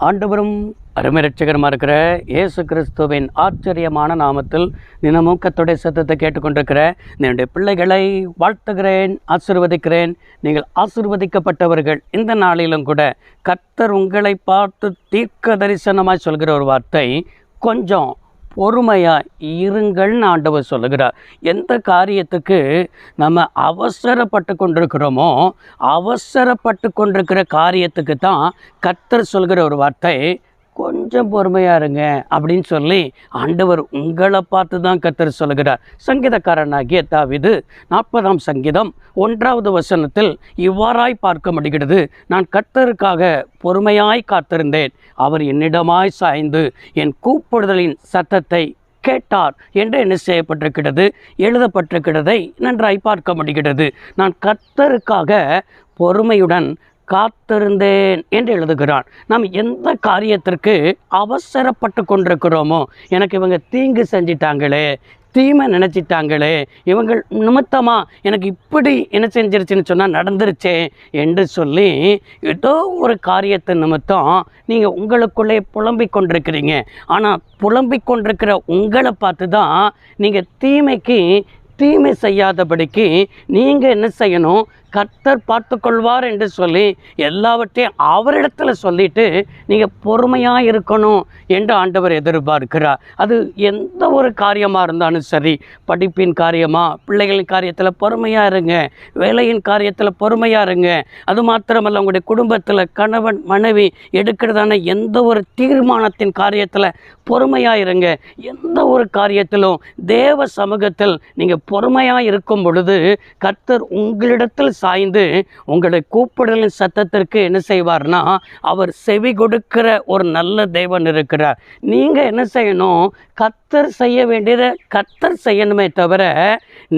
ஆண்டவரும் அருமை ரட்சகரமாக இருக்கிற இயேசு கிறிஸ்துவின் ஆச்சரியமான நாமத்தில் தினமும் கர்த்தருடைய சத்தத்தை கேட்டுக்கொண்டிருக்கிற என்னுடைய பிள்ளைகளை வாழ்த்துகிறேன், ஆசீர்வதிக்கிறேன். நீங்கள் ஆசீர்வதிக்கப்பட்டவர்கள். இந்த நாளிலும் கூட கர்த்தர் உங்களை பார்த்து தீர்க்க தரிசனமாய் சொல்கிற ஒரு வார்த்தை, கொஞ்சம் பொறுமையாக இருங்கள்னு ஆண்டவர் சொல்லுகிறார். எந்த காரியத்துக்கு நம்ம அவசரப்பட்டு கொண்டிருக்கிறோமோ, அவசரப்பட்டு கொண்டிருக்கிற காரியத்துக்கு தான் கர்த்தர் சொல்கிற ஒரு வார்த்தை, கொஞ்சம் பொறுமையாக இருங்க அப்படின்னு சொல்லி ஆண்டவர் உங்களை பார்த்து தான் கர்த்தர் சொல்கிறார். சங்கீதக்காரனாகிய தாவீது 40ஆம் சங்கீதம் 1வது வசனத்தில் இவ்வாறாய் பார்க்க முடிகிறது. நான் கர்த்தருக்காக பொறுமையாய் காத்திருந்தேன், அவர் என்னிடமாய் சாய்ந்து என் கூப்பிடுதலின் சத்தத்தை கேட்டார் என்று என்ன செய்யப்பட்டிருக்கிறது, எழுதப்பட்டிருக்கிறதை நன்றாய் பார்க்க முடிகிறது. நான் கர்த்தருக்காக பொறுமையுடன் காத்திருந்தேன் என்று எழுதுகிறான். நாம் எந்த காரியத்திற்கு அவசரப்பட்டு கொண்டிருக்கிறோமோ, எனக்கு இவங்க தீங்கு செஞ்சிட்டாங்களே, தீமை நினச்சிட்டாங்களே, இவங்கள் நிமித்தமாக எனக்கு இப்படி என்ன செஞ்சிருச்சுன்னு சொன்னால் நடந்துருச்சே என்று சொல்லி ஏதோ ஒரு காரியத்தை நிமித்தம் நீங்கள் உங்களுக்குள்ளே புலம்பிக் கொண்டிருக்கிறீங்க. ஆனால் புலம்பிக் கொண்டிருக்கிற உங்களை பார்த்து தான் நீங்கள் தீமை செய்யாதபடிக்கு நீங்கள் என்ன செய்யணும், கர்த்தர் பார்த்து கொள்வார் என்று சொல்லி எல்லாவற்றையும் அவரிடத்தில் சொல்லிட்டு நீங்கள் பொறுமையாக இருக்கணும் என்று ஆண்டவர் எதிர்பார்க்கிறார். அது எந்த ஒரு காரியமாக இருந்தாலும் சரி, படிப்பின் காரியமாக, பிள்ளைகளின் காரியத்தில் பொறுமையாக இருங்க, வேலையின் காரியத்தில் பொறுமையாக இருங்க. அது மாத்திரமல்ல, உங்களுடைய குடும்பத்தில் கணவன் மனைவி எடுக்கிறதான எந்த ஒரு தீர்மானத்தின் காரியத்தில் பொறுமையாக இருங்க. எந்த ஒரு காரியத்திலும் தேவ சமூகத்தில் நீங்கள் பொறுமையாக இருக்கும் பொழுது கர்த்தர் உங்களிடத்தில் சாய்ந்து உங்களை கூப்பிடலின் சத்தத்திற்கு என்ன செய்வார்னா, அவர் செவி கொடுக்கிற ஒரு நல்ல தேவன் இருக்கிறார். நீங்கள் என்ன செய்யணும், கர்த்தர் செய்ய வேண்டியதை கர்த்தர் செய்யணுமே தவிர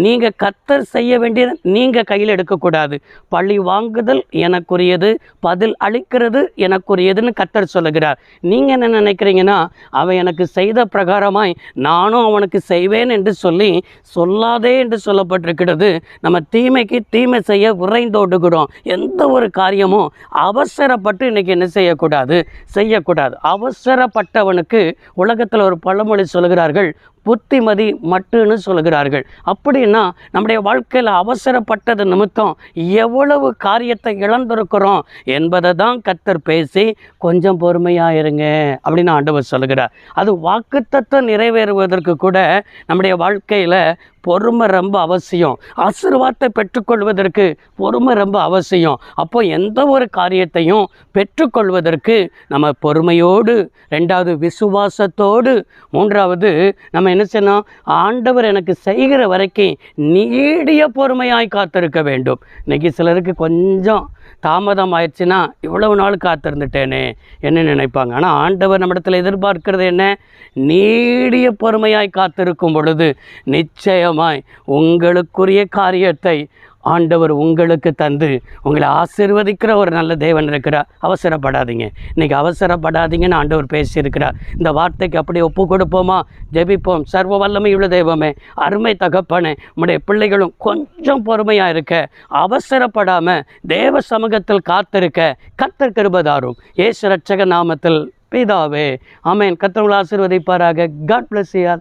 நீங்கள் கர்த்தர் செய்ய வேண்டியதை நீங்கள் கையில் எடுக்கக்கூடாது. பழி வாங்குதல் எனக்குரியது, பதில் அளிக்கிறது எனக்குரியதுன்னு கர்த்தர் சொல்லுகிறார். நீங்கள் என்ன நினைக்கிறீங்கன்னா, அவன் எனக்கு செய்த பிரகாரமாய் நானும் அவனுக்கு செய்வேன் என்று சொல்லி சொல்லாதே என்று சொல்லப்பட்டிருக்கிறது. நம்ம தீமைக்கு தீமை செய்ய விரைந்தோடுகிறோம். எந்த ஒரு காரியமும் அவசரப்பட்டு இன்றைக்கி என்ன செய்யக்கூடாது. அவசரப்பட்டவனுக்கு உலகத்தில் ஒரு பழமொழி சொல்கிறார்கள், புத்திமதி மட்டுன்னு சொல்கிறார்கள். அப்படின்னா நம்முடைய வாழ்க்கையில் அவசரப்பட்டது நிமித்தம் எவ்வளவு காரியத்தை இழந்திருக்கிறோம் என்பதை தான் கர்த்தர் பேசி கொஞ்சம் பொறுமையாக இருங்க அப்படின்னு ஆண்டவர் சொல்கிறார். அது வாக்குத்தத்தம் நிறைவேறுவதற்கு கூட நம்முடைய வாழ்க்கையில் பொறுமை ரொம்ப அவசியம். ஆசீர்வாதத்தை பெற்றுக்கொள்வதற்கு பொறுமை ரொம்ப அவசியம். அப்போ எந்த ஒரு காரியத்தையும் பெற்றுக்கொள்வதற்கு நம்ம பொறுமையோடு, 2வது விசுவாசத்தோடு, 3வது நம்ம என்ன செய்யணும், ஆண்டவர் எனக்கு செய்கிற வரைக்கும் நீடிய பொறுமையாய் காத்திருக்க வேண்டும். இன்றைக்கி சிலருக்கு கொஞ்சம் தாமதம் ஆயிடுச்சுன்னா, இவ்வளவு நாள் காத்திருந்துட்டேனே என்ன நினைப்பாங்க. ஆனால் ஆண்டவர் நம்மிடத்தில் எதிர்பார்க்கிறது என்ன, நீடிய பொறுமையாய் காத்திருக்கும் பொழுது நிச்சயமாய் உங்களுக்குரிய காரியத்தை ஆண்டவர் உங்களுக்கு தந்து உங்களை ஆசீர்வதிக்கிற ஒரு நல்ல தேவன் இருக்கிறார். அவசரப்படாதீங்க. இன்றைக்கி அவசரப்படாதீங்கன்னு ஆண்டவர் பேசியிருக்கிறார். இந்த வார்த்தைக்கு அப்படியே ஒப்பு கொடுப்போமா? ஜெபிப்போம். சர்வ வல்லமையுள்ள தெய்வமே, அருமை தகப்பனே, உம்முடைய பிள்ளைகளும் கொஞ்சம் பொறுமையாக இருக்க, அவசரப்படாமல் தேவ சமூகத்தில் காத்திருக்க கர்த்தர் கிருபை தாரும். இயேசு ரட்சக நாமத்தில் பிதாவே, ஆமென். கர்த்தர் உங்களை ஆசீர்வதிப்பாராக. God bless you.